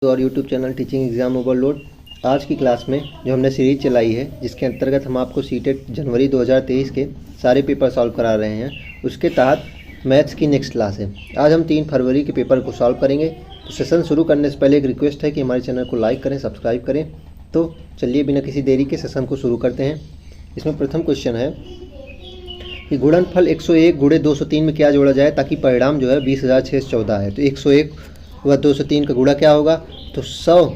और YouTube channel teaching exam overload. आज की क्लास में जो हमने सीरीज़ चलाई है जिसके अंतर्गत हम आपको सीटेट जनवरी 2023 के सारे पेपर सॉल्व करा रहे हैं, उसके तहत मैथ्स की नेक्स्ट क्लास है। आज हम 3 फरवरी के पेपर को सॉल्व करेंगे। तो सेशन शुरू करने से पहले एक रिक्वेस्ट है कि हमारे चैनल को लाइक करें, सब्सक्राइब करें। तो चलिए बिना किसी देरी के सेशन को शुरू करते हैं। इसमें प्रथम क्वेश्चन है कि गुणनफल 101 गुणे 203 में क्या जोड़ा जाए ताकि परिणाम जो है 20,614 है। तो 101 व 203 का गुणा क्या होगा? तो 100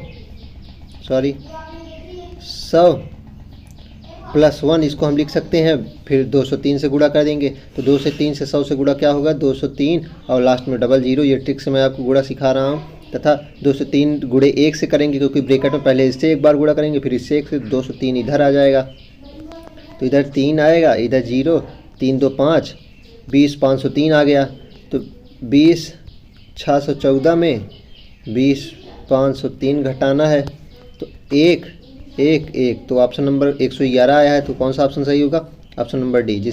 प्लस 1 इसको हम लिख सकते हैं, फिर 203 से गुणा कर देंगे। तो 2 से 3 से 100 से गुणा क्या होगा? 203 और लास्ट में डबल जीरो। ये ट्रिक से मैं आपको गुणा सिखा रहा हूँ। तथा 203 गुणे 1 से करेंगे क्योंकि ब्रैकेट में पहले इससे एक बार गुणा करेंगे, फिर इससे 1 से 203 इधर आ जाएगा। तो इधर 3 आएगा, इधर 0, 3 2 5, 20 503 आ गया। तो 20 614 में 20 503 घटाना है तो 1 1 1। तो ऑप्शन नंबर 111 आया है। तो कौन सा ऑप्शन सही होगा? Option number D.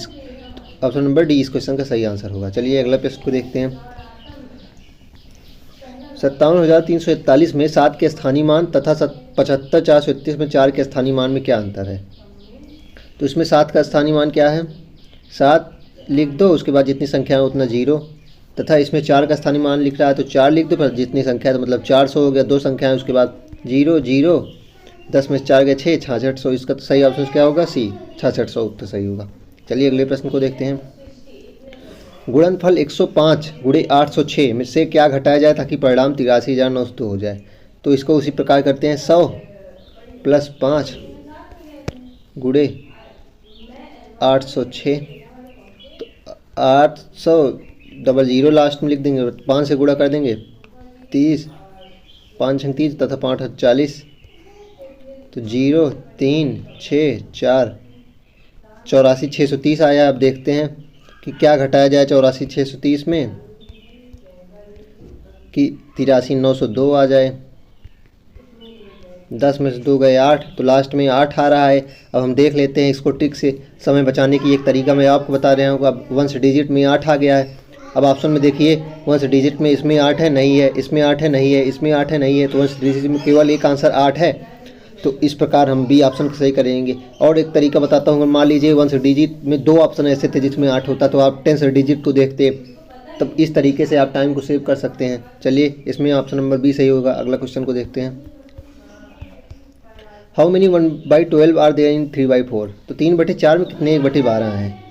Option number D इस क्वेश्चन का सही आंसर होगा। चलिए अगला प्रश्न को देखते हैं। 57,341 में 7 के स्थानीय मान तथा 75,431 में 4 के स्थानीय मान में क्या अंतर है? तो इसमें 7 का स्थानीय मान क्या है? 7 लिख दो, उसके बाद जितनी संख्या है उतना 0। तथा इसमें 4 का स्थानीय मान लिख रहा है तो 4 लिख दो, पर जितनी संख्या है तो मतलब 400 हो गया। 2 संख्या है उसके बाद 0 0, 10 में 4 गए 6, 6600। इसका तो सही ऑप्शन क्या होगा? सी, 6600 उत्तर सही होगा। चलिए अगले प्रश्न को देखते हैं। गुणनफल 105 गुणे 806 में से क्या घटाया जाए ताकि परिणाम 83,902 हो जाए? तो इसको उसी प्रकार करते हैं। 100 प्लस 5 गुणे 806। तो 800 डबल जीरो लास्ट में लिख देंगे, 5 से गुणा कर देंगे 30, 5 30 तथा 5 40। तो 0 3 6 4, 84,630 आया। अब देखते हैं कि क्या घटाया जाए 84,630 में कि 83,902 आ जाए। 10 में से 2 गए 8, तो लास्ट में 8 आ रहा है। अब हम देख लेते हैं इसको ट्रिक से समय बचाने की एक तरीका मैं आपको बता रहा हूँ। अब 1 डिजिट में 8 आ गया है। अब ऑप्शन में देखिए 1 डिजिट में इसमें 8 है, नहीं है, इसमें 8 है, नहीं है, इसमें 8 है, नहीं है। तो 1 डिजिट में केवल एक आंसर 8 है। तो इस प्रकार हम बी ऑप्शन को सही करेंगे। और एक तरीका बताता हूँ। मान लीजिए 1 डिजिट में 2 ऑप्शन ऐसे थे जिसमें 8 होता, तो आप 10 डिजिट को देखते, तब इस तरीके से आप टाइम को सेव कर सकते हैं। चलिए इसमें ऑप्शन नंबर बी सही होगा। अगला क्वेश्चन को देखते हैं। How many 1/12 are there in 3/4? तो 3/4 में कितने 1/12 हैं?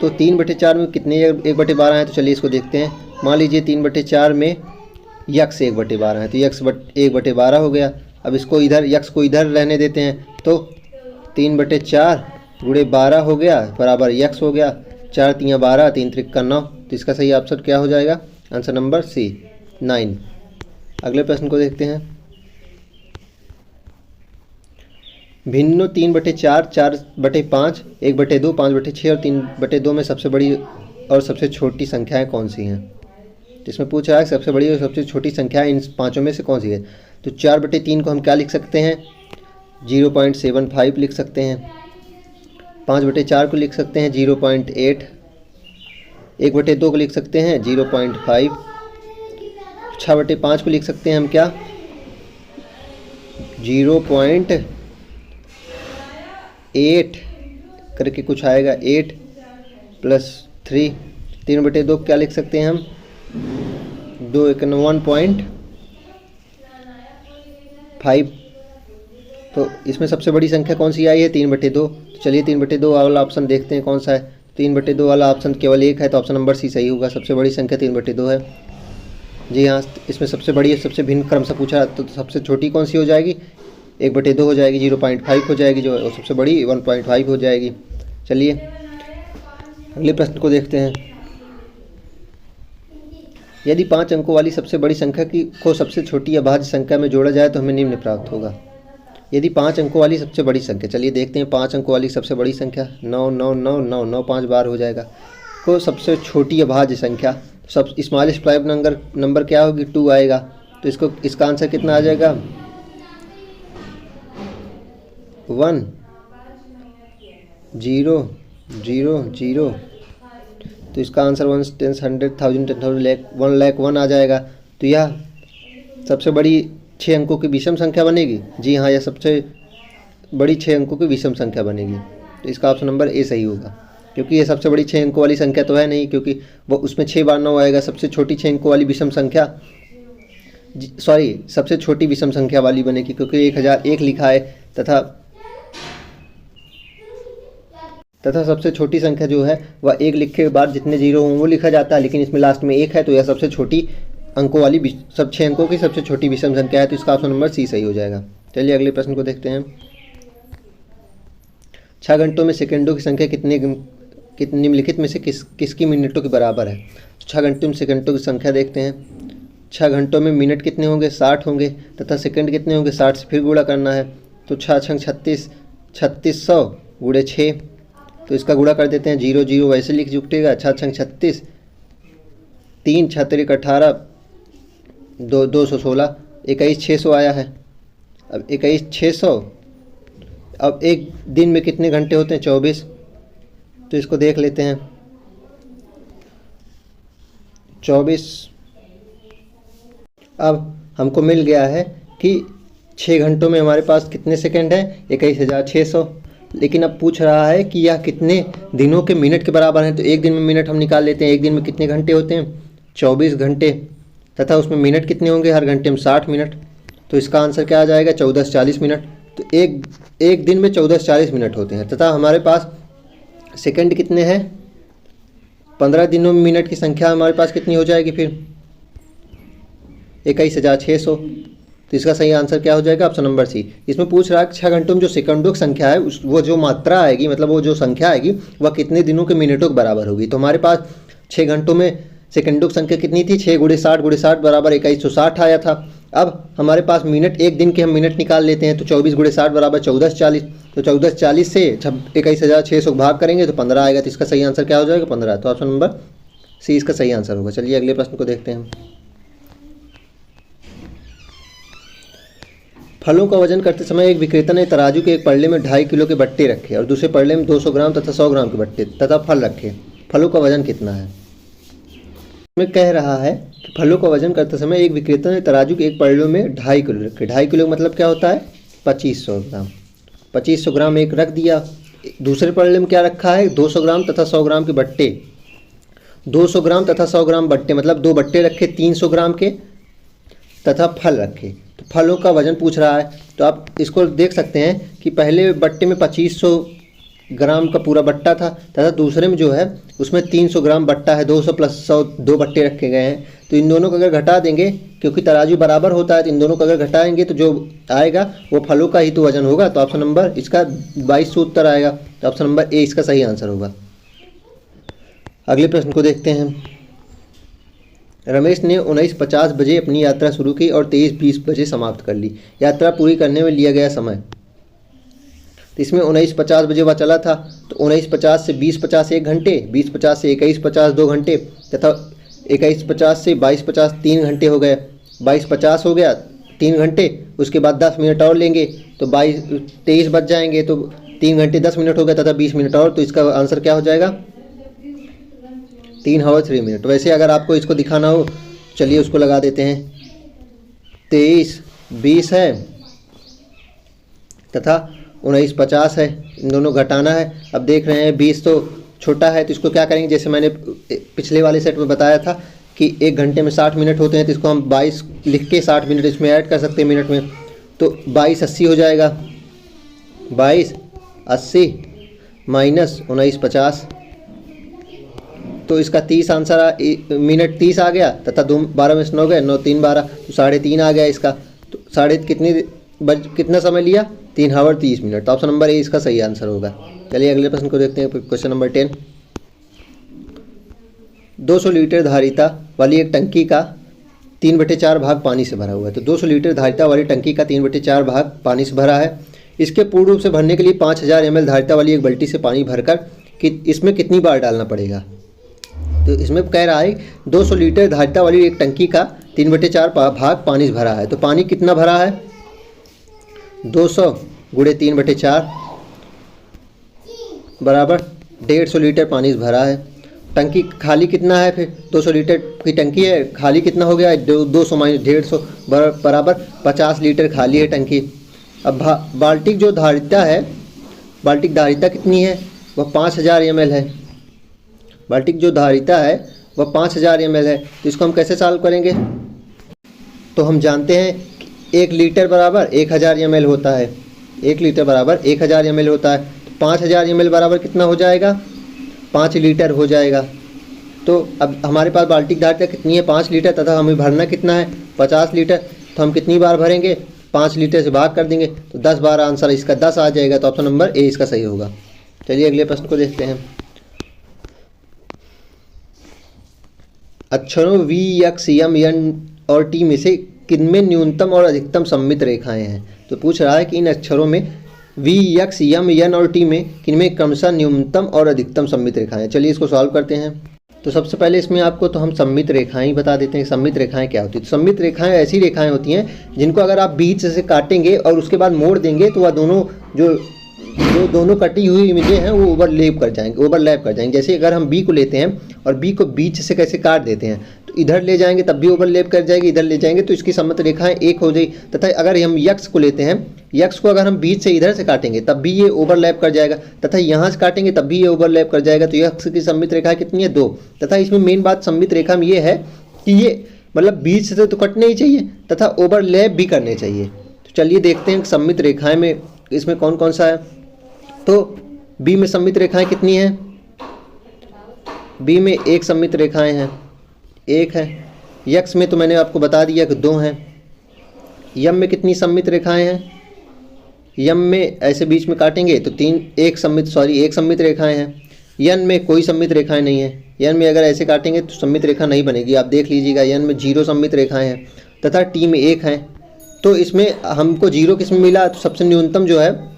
तो 3/4 में कितने 1/12 हैं? तो चलिए इसको देखते हैं। मान लीजिए 3/4 में यक्स 1/12 है, तो यक्स 1/12 हो गया। अब इसको इधर यक्स को इधर रहने देते हैं, तो 3/4 गुणे 12 हो गया बराबर यक्स हो गया। 4 3 12, 3 3 9। तो इसका सही ऑप्शन क्या हो जाएगा? Answer number C, 9। अगले प्रश्न को देखते हैं। भिन्नो 3/4, 4/5, 1/2, 5/6 और 3/2 में सबसे बड़ी और सबसे छोटी संख्याएं कौन सी हैं? इसमें पूछ रहा है सबसे बड़ी और सबसे छोटी संख्या इन पाँचों में से कौन सी है? तो 4/3 को हम क्या लिख सकते हैं? 0.75 लिख सकते हैं। 5/4 को लिख सकते हैं 0.8, 1/2 को लिख सकते हैं 0.5, 6/5 को लिख सकते हैं हम क्या? 0.8 करके कुछ आएगा, 8 + 3। 3/2 क्या लिख सकते हैं हम? 2 1 1.5। तो इसमें सबसे बड़ी संख्या कौन सी आई है? 3/2। तो चलिए 3/2 वाला ऑप्शन देखते हैं कौन सा है। 3/2 वाला ऑप्शन केवल एक है, तो ऑप्शन नंबर सी सही होगा। सबसे बड़ी संख्या 3/2 है। जी हाँ, इसमें सबसे बड़ी सबसे भिन्न क्रम से पूछा, तो सबसे छोटी कौन सी हो जाएगी? 1/2 हो जाएगी, 0.5 हो जाएगी, जो सबसे बड़ी 1.5 हो जाएगी। चलिए अगले प्रश्न को देखते हैं। यदि 5 अंकों वाली सबसे बड़ी संख्या को सबसे छोटी अभाज्य संख्या में जोड़ा जाए तो हमें निम्न प्राप्त होगा। यदि 5 अंकों वाली सबसे बड़ी संख्या, चलिए देखते हैं 5 अंकों वाली सबसे बड़ी संख्या 9 9 9 9 9 5 बार हो जाएगा। को सबसे छोटी अभाज्य संख्या, सब स्मॉलेस्ट प्राइम नंबर क्या होगी? 2 आएगा। तो इसका आंसर कितना आ जाएगा? 1 0 0 0। तो इसका आंसर 1 10 100 1000 10,000 1 लाख 1 आ जाएगा। तो यह सबसे बड़ी 6 अंकों की विषम संख्या बनेगी। जी हाँ, यह सबसे बड़ी 6 अंकों की विषम संख्या बनेगी। तो इसका ऑप्शन नंबर ए सही होगा, क्योंकि ये सबसे बड़ी 6 अंकों वाली संख्या तो है नहीं, क्योंकि वो उसमें 6 बार 9 आएगा। सबसे छोटी 6 अंकों वाली विषम संख्या, सबसे छोटी विषम संख्या वाली बनेगी, क्योंकि 1001 लिखा है तथा सबसे छोटी संख्या जो है वह 1 लिखे के बाद जितने जीरो हों वो लिखा जाता है, लेकिन इसमें लास्ट में 1 है, तो यह सबसे छोटी अंकों वाली सब 6 अंकों की सबसे छोटी विषम संख्या है। तो इसका ऑप्शन नंबर सी सही हो जाएगा। चलिए अगले प्रश्न को देखते हैं। 6 घंटों में सेकंडों की संख्या कितनी निम्नलिखित में से किसकी मिनटों के बराबर है। 6 घंटों में सेकंडों की संख्या देखते हैं। 6 घंटों में मिनट कितने होंगे, 60 होंगे, तथा सेकंड कितने होंगे, 60 से फिर गुणा करना है। तो 6 छंग 36, 3600 गुणे 6, तो इसका गुणा कर देते हैं। 0 0 वैसे लिख जुटेगा। 6 छंग 36, 3 6 3 18, 216, 21 600 आया है। अब 21 600, अब एक दिन में कितने घंटे होते हैं, 24, तो इसको देख लेते हैं। 24, अब हमको मिल गया है कि 6 घंटों में हमारे पास कितने सेकंड हैं, 21,600। लेकिन अब पूछ रहा है कि यह कितने दिनों के मिनट के बराबर हैं। तो एक दिन में मिनट हम निकाल लेते हैं। एक दिन में कितने घंटे होते हैं, 24 घंटे, तथा उसमें मिनट कितने होंगे, हर घंटे में 60 मिनट। तो इसका आंसर क्या आ जाएगा, 14 से 40 मिनट। तो एक दिन में 14 से 40 मिनट होते हैं। तथा हमारे पास सेकंड कितने हैं, 15 दिनों में मिनट की संख्या हमारे पास कितनी हो जाएगी फिर, 21,600। तो इसका सही आंसर क्या हो जाएगा, ऑप्शन नंबर सी। इसमें पूछ रहा है 6 घंटों में जो सेकंडों की संख्या है वो जो मात्रा आएगी, मतलब वो जो संख्या आएगी वह कितने दिनों के मिनटों के बराबर होगी। तो हमारे पास 6 घंटों में सेकंडों की संख्या कितनी थी, 6 × 60 बराबर 2160 आया था। अब हमारे पास मिनट, एक दिन के हम मिनट निकाल लेते हैं। तो 24 × 60 बराबर 14 से 40। तो 14 से 40 से 21,600 भाग करेंगे तो 15 आएगा। तो इसका सही आंसर क्या हो जाएगा, 15। तो ऑप्शन नंबर सी इसका सही आंसर होगा। चलिए अगले प्रश्न को देखते हैं। फलों का वजन करते समय एक विक्रेता ने तराजू के एक पल्ले में 2.5 किलो के बट्टे रखे और दूसरे पल्ले में 200 ग्राम तथा 100 ग्राम के बट्टे तथा फल रखे। फलों का वजन कितना है। में कह रहा है कि फलों का वजन करते समय एक विक्रेता ने तराजू के एक पल्ले में 2.5 किलो रखे। 2.5 किलो का मतलब क्या होता है, 2500 ग्राम। 2500 ग्राम एक रख दिया। दूसरे पल्ले में क्या रखा है, 200 ग्राम तथा 100 ग्राम के बट्टे। 200 ग्राम तथा 100 ग्राम बट्टे मतलब 2 बट्टे रखे 300 ग्राम के तथा फल रखे। तो फलों का वजन पूछ रहा है। तो आप इसको देख सकते हैं कि पहले बट्टे में 2500 ग्राम का पूरा बट्टा था तथा दूसरे में जो है उसमें 300 ग्राम बट्टा है। 200 + 100 2 बट्टे रखे गए हैं। तो इन दोनों को अगर घटा देंगे, क्योंकि तराजू बराबर होता है, तो इन दोनों को अगर घटाएंगे तो जो आएगा वो फलों का ही तो वजन होगा। तो ऑप्शन नंबर इसका 22 उत्तर आएगा। तो ऑप्शन नंबर ए इसका सही आंसर होगा। अगले प्रश्न को देखते हैं। रमेश ने 19:50 बजे अपनी यात्रा शुरू की और 23:20 बजे समाप्त कर ली। यात्रा पूरी करने में लिया गया समय। तो इसमें 19:50 बजे वह चला था, तो 19:50 से 20:50 1 घंटे, 20:50 से 21:50 2 घंटे तथा 21:50 से 22:50 3 घंटे हो गए। 22:50 हो गया 3 घंटे, उसके बाद 10 मिनट और लेंगे तो 23 बज जाएंगे। तो 3 घंटे 10 मिनट हो गया तथा 20 मिनट और। तो इसका आंसर क्या हो जाएगा, 3 आवर 3 मिनट। वैसे अगर आपको इसको दिखाना हो, चलिए उसको लगा देते हैं। 23 20 है तथा 19:50 है, इन दोनों घटाना है। अब देख रहे हैं 20 तो छोटा है, तो इसको क्या करेंगे, जैसे मैंने पिछले वाले सेट में बताया था कि 1 घंटे में 60 मिनट होते हैं, तो इसको हम 22 लिख के 60 मिनट इसमें ऐड कर सकते हैं मिनट में। तो 22 80 हो जाएगा। 22 80 माइनस 19:50, तो इसका 30 आंसर मिनट 30 आ गया तथा 12 में से 9 गए, 9 3 12, तो 3.5 आ गया इसका। तो कितना समय लिया, 3 आवर 30 मिनट। तो ऑप्शन नंबर ए इसका सही आंसर होगा। चलिए अगले प्रश्न को देखते हैं। Question number 10। 200 लीटर धारिता वाली एक टंकी का 3/4 भाग पानी से भरा हुआ है। तो 200 लीटर धारिता वाली टंकी का 3/4 भाग पानी से भरा है। इसके पूर्ण रूप से भरने के लिए 5000 ml धारिता वाली एक बाल्टी से पानी भरकर कि इसमें कितनी बार डालना पड़ेगा। तो इसमें कह रहा है 200 लीटर धारिता वाली एक टंकी का 3/4 भाग पानी से भरा है। तो पानी कितना भरा है, 200 × 3/4 बराबर 150 लीटर पानी से भरा है। टंकी खाली कितना है, फिर 200 लीटर की टंकी है, खाली कितना हो गया, 200 माइनस 150 बराबर 50 लीटर खाली है टंकी। अब बाल्टी जो धारिता है, बाल्टी की धारिता कितनी है, वह 5000 ml है। बाल्टी की जो धारिता है वह 5000 ml है। तो इसको हम कैसे सॉल्व करेंगे, तो हम जानते हैं कि 1 लीटर बराबर 1000 ml होता है। 1 लीटर बराबर 1000 ml होता है। तो 5000 ml बराबर कितना हो जाएगा, 5 लीटर हो जाएगा। तो अब हमारे पास बाल्टी की धारिता कितनी है, 5 लीटर, तथा हमें भरना कितना है, 50 लीटर। तो हम कितनी बार भरेंगे, 5 लीटर से भाग कर देंगे तो 10 बार आंसर इसका 10 आ जाएगा। तो ऑप्शन नंबर ए इसका सही होगा। चलिए अगले प्रश्न को देखते हैं। अक्षरों वी, एक्स, एम, एन और टी में से किनमें न्यूनतम और अधिकतम सममित रेखाएं हैं। तो पूछ रहा है कि इन अक्षरों में वी, एक्स, एम, एन और टी में किनमें क्रमशः न्यूनतम और अधिकतम सममित रेखाएं हैं। चलिए इसको सॉल्व करते हैं। तो सबसे पहले इसमें आपको तो हम सममित रेखाएं ही बता देते हैं। सममित रेखाएं क्या होती है, तो सममित रेखाएं ऐसी रेखाएं होती हैं जिनको अगर आप बीच से काटेंगे और उसके बाद मोड़ देंगे तो वह दोनों जो दोनों कटी हुई इमेजें हैं वो ओवरलैप कर जाएंगे। जैसे अगर हम बी को लेते हैं और बी को बीच से कैसे काट देते हैं, तो इधर ले जाएंगे तब भी ओवरलैप कर जाएगी, इधर ले जाएंगे तो इसकी सममित रेखाएं एक हो जाएगी। तथा अगर हम यक्स को लेते हैं, यक्स को अगर हम बीच से इधर से काटेंगे तब भी ये ओवरलैप कर जाएगा, तथा यहाँ से काटेंगे तब भी ये ओवरलैप कर जाएगा। तो यक्स की सममित रेखा कितनी है, 2। तथा इसमें मेन बात सममित रेखा में ये है कि ये मतलब बीच से तो कटने ही चाहिए तथा ओवरलैप भी करने चाहिए। तो चलिए देखते हैं सममित रेखाएं में इसमें कौन कौन सा है। तो बी में सममित रेखाएं कितनी हैं, बी में 1 सममित रेखाएं हैं, 1 है। यक्स में तो मैंने आपको बता दिया कि 2 हैं। यम में कितनी सममित रेखाएं हैं, यम में ऐसे बीच में काटेंगे तो 1 सममित रेखाएं हैं। यन में कोई सममित रेखाएं नहीं है। यन में अगर ऐसे काटेंगे तो सममित रेखा नहीं बनेगी, आप देख लीजिएगा। यन में 0 सममित रेखाएं हैं तथा टी में 1 है। तो इसमें हमको 0 किसमें मिला, तो सबसे न्यूनतम जो है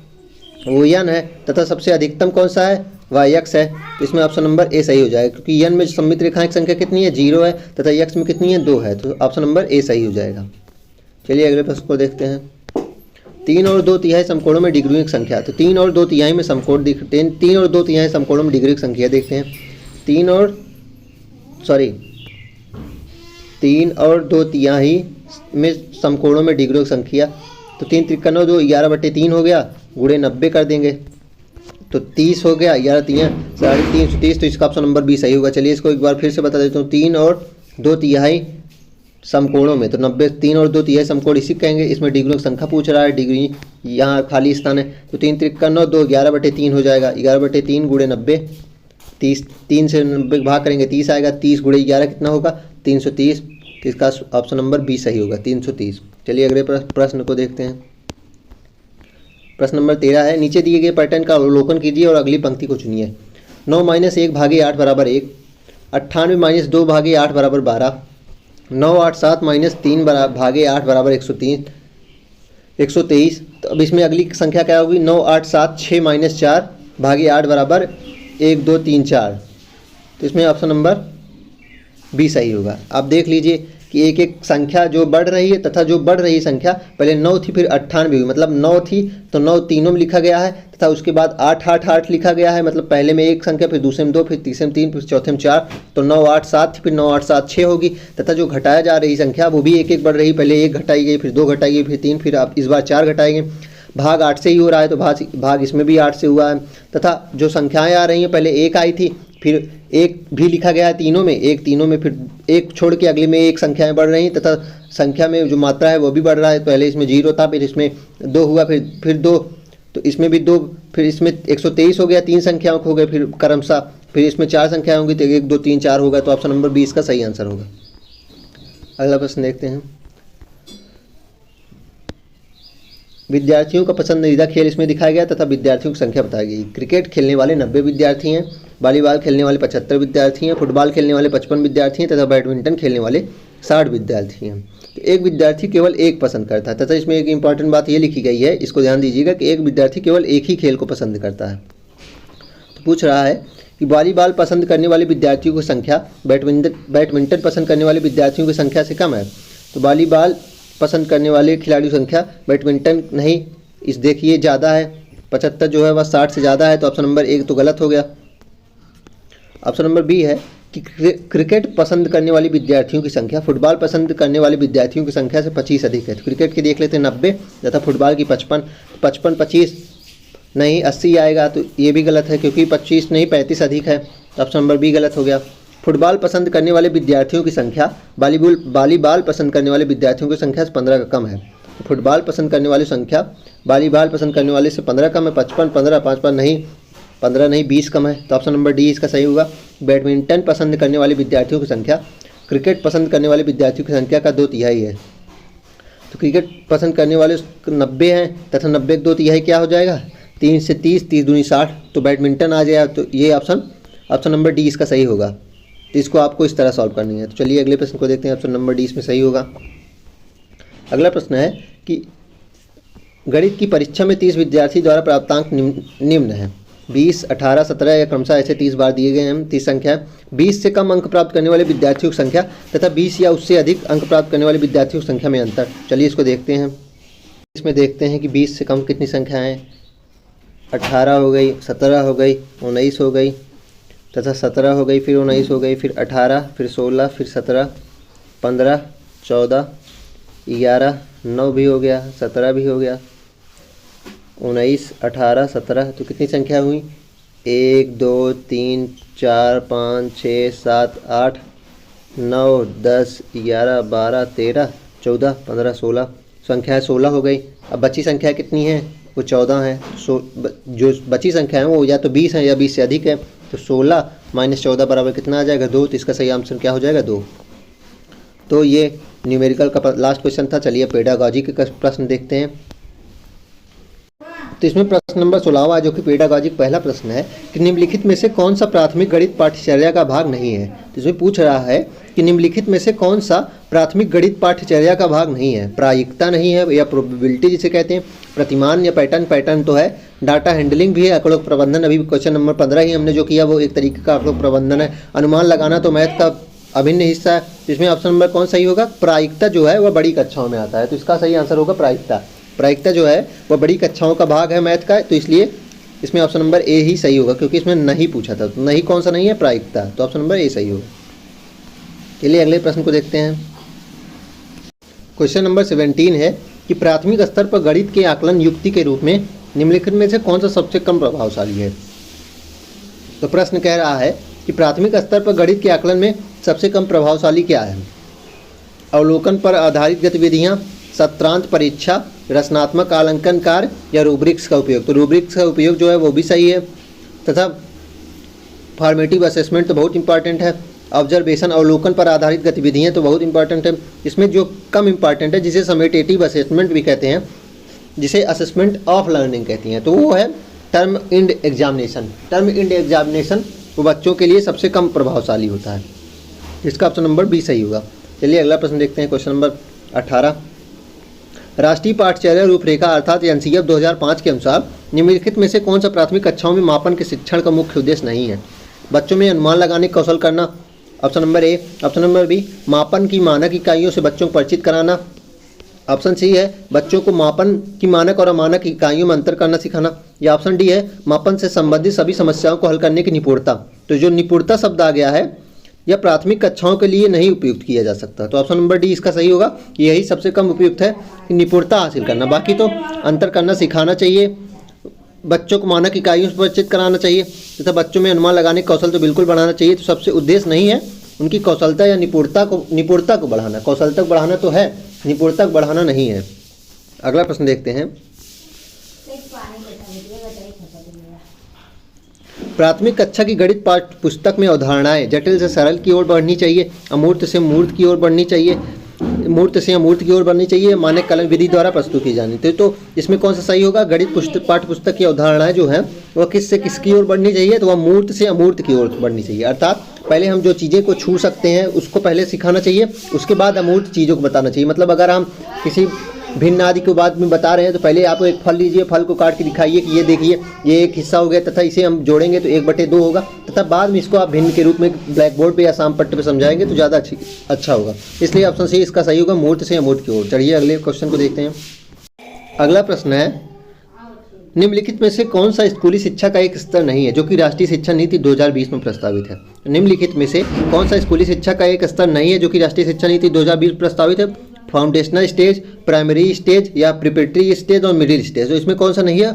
वो यन है तथा सबसे अधिकतम कौन सा है, वह यक्स है। तो इसमें ऑप्शन नंबर ए सही हो जाएगा, क्योंकि यन में सममित रेखाएं की संख्या कितनी है, 0 है तथा यक्स में कितनी है, 2 है। तो ऑप्शन नंबर ए सही हो जाएगा। चलिए अगले प्रश्न को देखते हैं। 3 और 2 तिहाई समकोणों में डिग्रियों की संख्या। तो 3 और 2 तिहाई में समकोण 3 और 2 तिहाई समकोणों में डिग्री की संख्या देखते हैं। 3 और 2 तिहाई में समकोणों में डिग्रियों की संख्या। तो 3 त्रिकोण 2 11/3 हो गया, गुणे 90 कर देंगे तो 30 हो गया, 11 3 330। तो इसका ऑप्शन नंबर बी सही होगा। चलिए इसको एक बार फिर से बता देता हूँ। 3 और 2 तिहाई समकोणों में, तो 90, 3 और 2 तिहाई समकोण इसी कहेंगे। इसमें डिग्रियों की संख्या पूछ रहा है, डिग्री यहाँ खाली स्थान है। तो 3 त्रिकोण 2 11/3 हो जाएगा, 11/3 गुणे 90, 30, 3 से 90 भाग करेंगे 30 आएगा, 30 गुणे 11 कितना होगा, 330। तो इसका ऑप्शन नंबर बी सही होगा, 330। चलिए अगले प्रश्न को देखते हैं। प्रश्न नंबर 13 है, नीचे दिए गए पैटर्न का अवलोकन कीजिए और अगली पंक्ति को चुनिए। 9 - 1 भागे 8 बराबर 1, 98 - 2 भागे 8 बराबर 12, 9 8 7 - 3 भागे 8 बराबर 123। तो अब इसमें अगली संख्या क्या होगी, 9 8 7 6 - 4 भागे 8 बराबर 1 2 3 4। तो इसमें ऑप्शन नंबर बी सही होगा। आप देख लीजिए कि एक एक संख्या जो बढ़ रही है तथा जो बढ़ रही संख्या पहले 9 थी फिर 98 हुई, मतलब 9 थी तो 9 तीनों में लिखा गया है तथा उसके बाद 8 8 8 लिखा गया है, मतलब पहले में एक संख्या फिर दूसरे में 2 फिर तीसरे में 3 फिर चौथे में 4। तो 9 8 7 थी फिर 9 8 7 6 होगी तथा जो घटाया जा रही संख्या वो भी एक एक बढ़ रही, पहले 1 घटाई गई फिर 2 घटाई गई फिर 3 फिर अब इस बार 4 घटाए गए। भाग 8 से ही हो रहा है तो भाग इसमें भी 8 से हुआ है तथा जो संख्याएँ आ रही हैं पहले 1 आई थी फिर 1 भी लिखा गया है तीनों में, 1 तीनों में फिर 1 छोड़ के अगले में 1 संख्याएं बढ़ रही हैं तथा संख्या में जो मात्रा है वो भी बढ़ रहा है। पहले इसमें 0 था फिर इसमें 2 हुआ फिर 2, तो इसमें भी 2, फिर इसमें 123 हो गया, 3 संख्याओं हो गए फिर क्रमशः, फिर इसमें 4 संख्याएं होंगी तो 1 2 3 4 होगा। तो ऑप्शन नंबर 20 का सही आंसर होगा। अगला प्रश्न देखते हैं। विद्यार्थियों का पसंदीदा खेल इसमें दिखाया गया तथा विद्यार्थियों की संख्या बताई गई। क्रिकेट खेलने वाले 90 विद्यार्थी हैं, वॉलीबॉल खेलने वाले 75 विद्यार्थी हैं, फुटबॉल खेलने वाले 55 विद्यार्थी हैं तथा बैडमिंटन खेलने वाले 60 विद्यार्थी हैं। तो एक विद्यार्थी केवल एक पसंद करता है तथा इसमें एक इंपॉर्टेंट बात ये लिखी गई है, इसको ध्यान दीजिएगा कि एक विद्यार्थी केवल एक ही खेल को पसंद करता है। तो पूछ रहा है कि वॉलीबॉल पसंद करने वाले विद्यार्थियों की संख्या बैडमिंटन पसंद करने वाले विद्यार्थियों की संख्या से कम है। तो वॉलीबॉल पसंद करने वाले खिलाड़ियों की संख्या बैडमिंटन नहीं, इस देखिए ज़्यादा है, 75 जो है वह 60 से ज़्यादा है। तो ऑप्शन नंबर 1 तो गलत हो गया। ऑप्शन नंबर बी है कि क्रिकेट पसंद करने वाले विद्यार्थियों की संख्या फुटबॉल पसंद करने वाले विद्यार्थियों की संख्या से 25 अधिक है। तो क्रिकेट की देख लेते हैं 90 तथा फुटबॉल की 55, 55 25 नहीं 80 आएगा, तो ये भी गलत है क्योंकि 25 नहीं 35 अधिक है। ऑप्शन नंबर बी गलत हो गया। फुटबॉल पसंद करने वाले विद्यार्थियों की संख्या वॉलीबॉल पसंद करने वाले विद्यार्थियों की संख्या से 15 का कम है। तो फुटबॉल पसंद करने वाली संख्या वॉलीबॉल पसंद करने वाले से 15 कम है। 55 15 55 नहीं 15 नहीं 20 कम है। तो ऑप्शन नंबर डी इसका सही होगा। बैडमिंटन पसंद करने वाले विद्यार्थियों की संख्या क्रिकेट पसंद करने वाले विद्यार्थियों की संख्या का 2/3 है। तो क्रिकेट पसंद करने वाले 90 हैं तथा 90 के 2/3 क्या हो जाएगा 3 से 30 30 दूनी 60, तो बैडमिंटन आ जाएगा। तो ये ऑप्शन नंबर डी इसका सही होगा। तो इसको आपको इस तरह सॉल्व करनी है। तो चलिए अगले प्रश्न को देखते हैं। ऑप्शन नंबर डी इसमें सही होगा। अगला प्रश्न है कि गणित की परीक्षा में 30 विद्यार्थी द्वारा प्राप्तांक निम्न है। 20 18 17 या क्रमशः ऐसे 30 बार दिए गए हैं 30 संख्या। 20 से कम अंक प्राप्त करने वाले विद्यार्थियों की संख्या तथा 20 या उससे अधिक अंक प्राप्त करने वाले विद्यार्थियों की संख्या में अंतर। चलिए इसको देखते हैं। इसमें देखते हैं कि 20 से कम कितनी संख्या है। 18 हो गई, 17 हो गई, 19 हो गई तथा 17 हो गई, फिर 19 हो गई, फिर 18, फिर 16, फिर 17, 15, 14, 11, 9 भी हो गया, 17 भी हो गया, 19, 18, 17। तो कितनी संख्या हुई 1 2 3 4 5 6 7 8 9 10 11 12 13 14 15 16 संख्या 16 हो गई। अब बची संख्या कितनी है वो 14 है। जो बची संख्या है वो या तो 20 है या 20 से अधिक है। तो 16 माइनस 14 बराबर कितना आ जाएगा 2। तो इसका सही आंसर क्या हो जाएगा 2। तो ये न्यूमेरिकल का लास्ट क्वेश्चन था। चलिए पेडागॉजी के प्रश्न देखते हैं। तो इसमें प्रश्न नंबर 16वां जो कि पेडागॉजी पहला प्रश्न है कि निम्नलिखित में से कौन सा प्राथमिक गणित पाठ्यचर्या का भाग नहीं है। तो इसमें पूछ रहा है कि निम्नलिखित में से कौन सा प्राथमिक गणित पाठ्यचर्या का भाग नहीं है। प्रायिकता नहीं है या प्रोबेबिलिटी जिसे कहते हैं, प्रतिमान या पैटर्न तो है, डाटा हैंडलिंग भी है, आंकड़ों प्रबंधन अभी क्वेश्चन नंबर 15 ही हमने जो किया वो एक तरीके का आंकड़ों प्रबंधन है, अनुमान लगाना तो मैथ का अभिन्न हिस्सा है। इसमें ऑप्शन नंबर कौन सही होगा प्रायिकता जो है वह बड़ी कक्षाओं में आता है। तो इसका सही आंसर होगा प्रायिकता। प्रायिकता जो है वह बड़ी कक्षाओं का भाग है मैथ का। तो इसलिए इसमें ऑप्शन नंबर ए ही सही होगा क्योंकि इसमें नहीं पूछा था। तो नहीं कौन सा नहीं है प्रायिकता। तो ऑप्शन नंबर ए सही होगा। चलिए अगले प्रश्न को देखते हैं। क्वेश्चन नंबर 17 है कि प्राथमिक स्तर पर गणित के आकलन युक्ति के रूप में निम्नलिखित में से कौन सा सबसे कम प्रभावशाली है। तो प्रश्न कह रहा है कि प्राथमिक स्तर पर गणित के आकलन में सबसे कम प्रभावशाली क्या है। अवलोकन पर आधारित गतिविधियाँ, सत्रांत परीक्षा, रचनात्मक आंकलन कार्य या रूब्रिक्स का उपयोग। तो रूब्रिक्स का उपयोग जो है वो भी सही है तथा फॉर्मेटिव असेसमेंट तो बहुत इंपॉर्टेंट है। ऑब्जर्वेशन अवलोकन पर आधारित गतिविधियाँ तो बहुत इंपॉर्टेंट है। इसमें जो कम इंपॉर्टेंट है जिसे समेटेटिव असेसमेंट भी कहते हैं, जिसे असेसमेंट ऑफ लर्निंग कहती हैं, तो वो है term end examination. Term end examination वो बच्चों के लिए सबसे कम प्रभावशाली होता है। इसका ऑप्शन नंबर बी सही होगा। चलिए अगला प्रश्न देखते हैं। क्वेश्चन नंबर 18 राष्ट्रीय पाठ्यचर्या रूपरेखा अर्थात एनसीएफ 2005 के अनुसार निम्नलिखित में से कौन सा प्राथमिक कक्षाओं में मापन के शिक्षण का मुख्य उद्देश्य नहीं है। बच्चों में अनुमान लगाने का कौशल करना, option number A. Option number B मापन की मानक इकाइयों से बच्चों को परिचित कराना, ऑप्शन सी है बच्चों को मापन की मानक और अमानक इकाइयों में अंतर करना सिखाना, या ऑप्शन डी है मापन से संबंधित सभी समस्याओं को हल करने की निपुणता। तो जो निपुणता शब्द आ गया है यह प्राथमिक कक्षाओं के लिए नहीं उपयुक्त किया जा सकता। तो ऑप्शन नंबर डी इसका सही होगा कि यही सबसे कम उपयुक्त है कि निपुणता हासिल करना। बाकी तो अंतर करना सिखाना चाहिए, बच्चों को मानक इकाइयों से परिचित कराना चाहिए तथा बच्चों में अनुमान लगाने का कौशल तो बिल्कुल बढ़ाना चाहिए। तो सबसे उद्देश्य नहीं है उनकी कौशलता या निपुणता को बढ़ाना। कौशलता बढ़ाना तो है, निपुणता बढ़ाना नहीं है। अगला प्रश्न देखते हैं। प्राथमिक कक्षा की गणित पाठ्य पुस्तक में अवधारणाएं जटिल से सरल की ओर बढ़नी चाहिए, अमूर्त से मूर्त की ओर बढ़नी चाहिए, मूर्त से अमूर्त की ओर बढ़नी चाहिए, मानक कलन विधि द्वारा प्रस्तुत की जानी चाहिए। तो इसमें कौन सा सही होगा। गणित पाठ्य पुस्तक की अवधारणाएं जो है वह किस से किसकी ओर बढ़नी चाहिए। तो वह मूर्त से अमूर्त की ओर बढ़नी चाहिए। अर्थात पहले हम जो चीज़ें को छू सकते हैं उसको पहले सिखाना चाहिए, उसके बाद अमूर्त चीज़ों को बताना चाहिए। मतलब अगर हम किसी भिन्न आदि के बाद में बता रहे हैं तो पहले आप एक फल लीजिए, फल को काट के दिखाइए कि ये देखिए ये एक हिस्सा हो गया तथा इसे हम जोड़ेंगे तो 1/2 होगा, तथा बाद में इसको आप भिन्न के रूप में ब्लैक बोर्ड पे या साम पट्टे पे समझाएंगे तो ज़्यादा अच्छा होगा। इसलिए ऑप्शन सी इसका सही होगा, मूर्त से अमूर्त की ओर। चलिए अगले क्वेश्चन को देखते हैं। अगला प्रश्न है निम्नलिखित में से कौन सा स्कूली शिक्षा का एक स्तर नहीं है जो कि राष्ट्रीय शिक्षा नीति 2020 में प्रस्तावित है? निम्नलिखित में से कौन सा स्कूली शिक्षा का एक स्तर नहीं है जो कि राष्ट्रीय शिक्षा नीति 2020 प्रस्तावित है? फाउंडेशनल स्टेज, प्राइमरी स्टेज या प्रिपरेटरी स्टेज और मिडिल स्टेज। तो इसमें कौन सा नहीं है?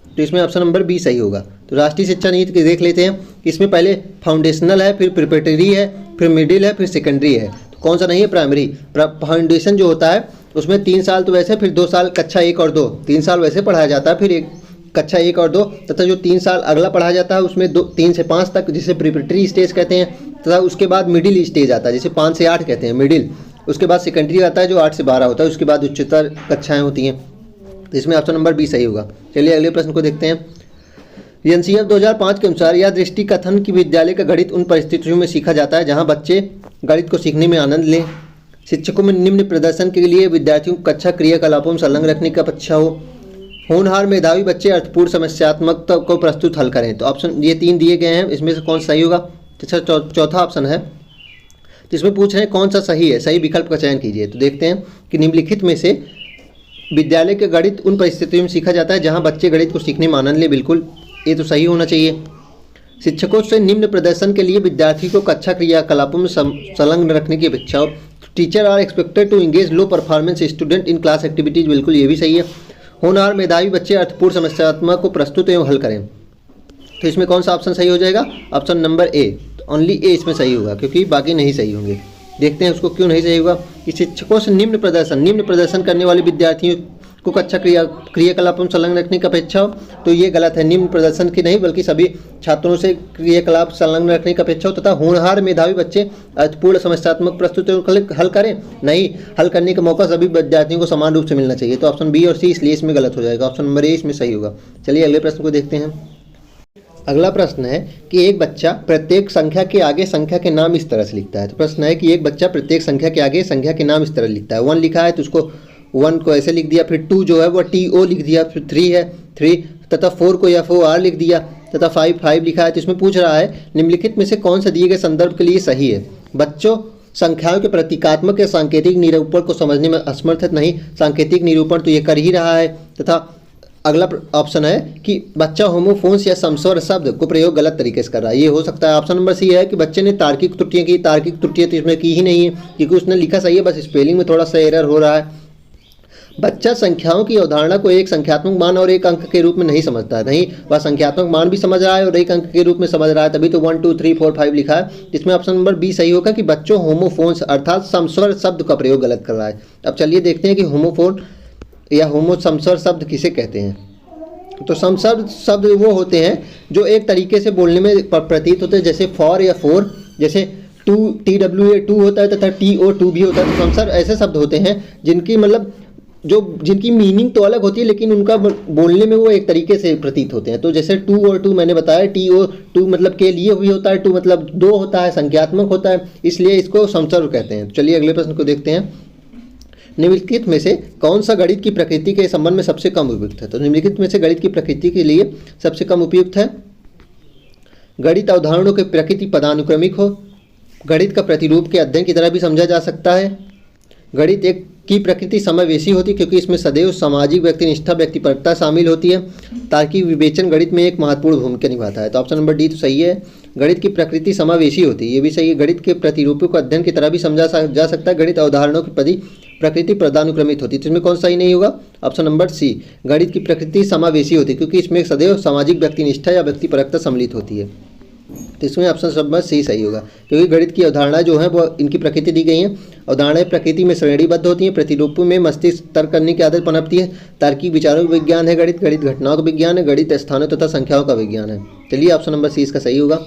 तो इसमें ऑप्शन नंबर बी सही होगा। तो राष्ट्रीय शिक्षा नीति के देख लेते हैं, इसमें पहले फाउंडेशनल है, फिर प्रिपरेटरी है, फिर मिडिल है, फिर सेकेंडरी है। तो कौन सा नहीं है? प्राइमरी। फाउंडेशन जो होता है उसमें 3 साल तो वैसे, फिर 2 साल कक्षा 1 और 2, 3 साल वैसे पढ़ाया जाता है, फिर एक कक्षा 1 और 2 तथा जो 3 साल अगला पढ़ाया जाता है उसमें 3 से 5 तक जिसे प्रिपरेटरी स्टेज कहते हैं, तथा उसके बाद मिडिल स्टेज आता है जिसे 5 से 8 कहते हैं मिडिल। उसके बाद सेकेंडरी आता है जो 8 से 12 होता है, उसके बाद उच्चतर कक्षाएं होती हैं। तो इसमें ऑप्शन नंबर बी सही होगा। चलिए अगले प्रश्न को देखते हैं। एनसीएफ 2005 के अनुसार यह दृष्टि कथन कि विद्यालय का गणित उन परिस्थितियों में सीखा जाता है जहां बच्चे गणित को सीखने में आनंद लें, शिक्षकों में निम्न प्रदर्शन के लिए विद्यार्थियों को कक्षा क्रियाकलापों में संलग्न रखने का इच्छा हो, होनहार मेधावी बच्चे अर्थपूर्ण समस्यात्मकता को प्रस्तुत हल करें। तो ऑप्शन ये 3 दिए गए हैं, इसमें से कौन सही होगा? तो चौथा ऑप्शन है। तो इसमें पूछ रहे हैं कौन सा सही है, सही विकल्प का चयन कीजिए। तो देखते हैं कि निम्नलिखित में से विद्यालय के गणित उन परिस्थितियों में सीखा जाता है जहां बच्चे गणित को सीखने में आनंद ले, बिल्कुल ये तो सही होना चाहिए। शिक्षकों से निम्न प्रदर्शन के लिए विद्यार्थी को कक्षा क्रियाकलापों में संलग्न रखने की अपेक्षा हो, teacher are expected to engage low performance student in class activities, बिल्कुल ये भी सही है। होनहार मेधावी बच्चे अर्थपूर्ण समस्यात्मक को प्रस्तुत एवं हल करें। तो इसमें कौन सा ऑप्शन सही हो जाएगा? ऑप्शन नंबर ए। ओनली ए इसमें सही होगा क्योंकि बाकी नहीं सही होंगे। देखते हैं उसको क्यों नहीं सही होगा। कि शिक्षकों से निम्न प्रदर्शन करने वाले विद्यार्थियों को कक्षा क्रियाकलापों में संलग्न रखने की अपेक्षा हो, तो ये गलत है। निम्न प्रदर्शन की नहीं बल्कि सभी छात्रों से क्रियाकलाप संलग्न रखने की अपेक्षा हो तथा होनहार मेधावी बच्चे अर्थपूर्ण समस्यात्मक प्रस्तुति हल करें, नहीं हल करने का मौका सभी विद्यार्थियों को समान रूप से मिलना चाहिए। तो ऑप्शन बी और सी इसलिए इसमें गलत हो जाएगा। ऑप्शन नंबर ए इसमें सही होगा। चलिए अगले प्रश्न को देखते हैं। अगला प्रश्न है कि एक बच्चा प्रत्येक संख्या के आगे संख्या के नाम इस तरह से लिखता है। तो प्रश्न है कि एक बच्चा प्रत्येक संख्या के आगे संख्या के नाम इस तरह लिखता है। 1 लिखा है तो उसको 1 को ऐसे लिख दिया, फिर 2 जो है वो TO लिख दिया, फिर 3 है 3 तथा 4 को FOR लिख दिया तथा 5 लिखा है। तो इसमें पूछ रहा है निम्नलिखित में से कौन सा दिए गए संदर्भ के लिए सही है? बच्चों संख्याओं के प्रतीकात्मक या सांकेतिक निरूपण को समझने में असमर्थ नहीं, सांकेतिक निरूपण तो ये कर ही रहा है। तथा अगला ऑप्शन है कि बच्चा होमोफोन्स या समस्वर शब्द को प्रयोग गलत तरीके से कर रहा है। ये हो सकता है। ऑप्शन नंबर सी है कि बच्चे ने तार्किक त्रुटियां की। तार्किक त्रुटियां तो इसमें की ही नहीं है क्योंकि उसने लिखा सही है, बस स्पेलिंग में थोड़ा सा एरर हो रहा है। बच्चा संख्याओं की अवधारणा को एक संख्यात्मक मान और एक अंक के रूप में नहीं समझता है, नहीं वह संख्यात्मक मान भी समझ रहा है और एक अंक के रूप में समझ रहा है, तभी तो 1 2 3 4 5 लिखा है। इसमें ऑप्शन नंबर बी सही होगा कि बच्चों होमोफोन्स अर्थात समस्वर शब्द का प्रयोग गलत कर रहा है। अब चलिए देखते हैं कि होमोफोन या समस्वर शब्द किसे कहते हैं। तो समस्वर शब्द वो होते हैं जो एक तरीके से बोलने में प्रतीत होते हैं, जैसे फॉर या फोर, जैसे टू TWA 2 होता है तथा TO 2 भी होता है। तो समस्वर ऐसे शब्द होते हैं जिनकी मतलब जिनकी मीनिंग तो अलग होती है लेकिन उनका बोलने में वो एक तरीके से प्रतीत होते हैं। तो जैसे 2 और 2 मैंने बताया, TO 2 मतलब के लिए भी होता है, 2 मतलब 2 होता है, संख्यात्मक होता है, इसलिए इसको समस्वर कहते हैं। चलिए अगले प्रश्न को देखते हैं। निम्नलिखित में से कौन सा गणित की प्रकृति के संबंध में सबसे कम उपयुक्त है? तो निम्नलिखित में से गणित की प्रकृति के लिए सबसे कम उपयुक्त है गणित अवधारणाओं की प्रकृति पदानुक्रमिक हो, गणित का प्रतिरूप के अध्ययन की तरह भी समझा जा सकता है, गणित एक की प्रकृति समावेशी होती है क्योंकि इसमें सदैव सामाजिक व्यक्तिनिष्ठा व्यक्तिपरकता शामिल होती है, तार्किक विवेचन गणित में एक महत्वपूर्ण भूमिका निभाता है। तो ऑप्शन नंबर डी तो सही है, गणित की प्रकृति समावेशी होती है, ये भी सही है। गणित के प्रतिरूपों को अध्ययन की तरह भी समझा जा सकता है, गणित अवधारणाओं की प्रकृति पदानुक्रमित होती है। तो इसमें कौन सही नहीं होगा? ऑप्शन नंबर सी, गणित की प्रकृति समावेशी होती है क्योंकि इसमें सदैव सामाजिक व्यक्तिनिष्ठा या व्यक्तिपरकता सम्मिलित होती है। तो इसमें ऑप्शन नंबर सी सही होगा क्योंकि गणित की अवधारणा जो है वो इनकी प्रकृति दी गई है। अवधारणाएं प्रकृति में श्रेणीबद्ध होती हैं, प्रतिरूपों में मस्तिष्क तर्क करने की आदत पनपती है, तार्किक विचारों का विज्ञान है गणित, गणित घटनाओं का विज्ञान है, गणित स्थानों तथा संख्याओं का विज्ञान है। चलिए ऑप्शन नंबर सी इसका सही होगा।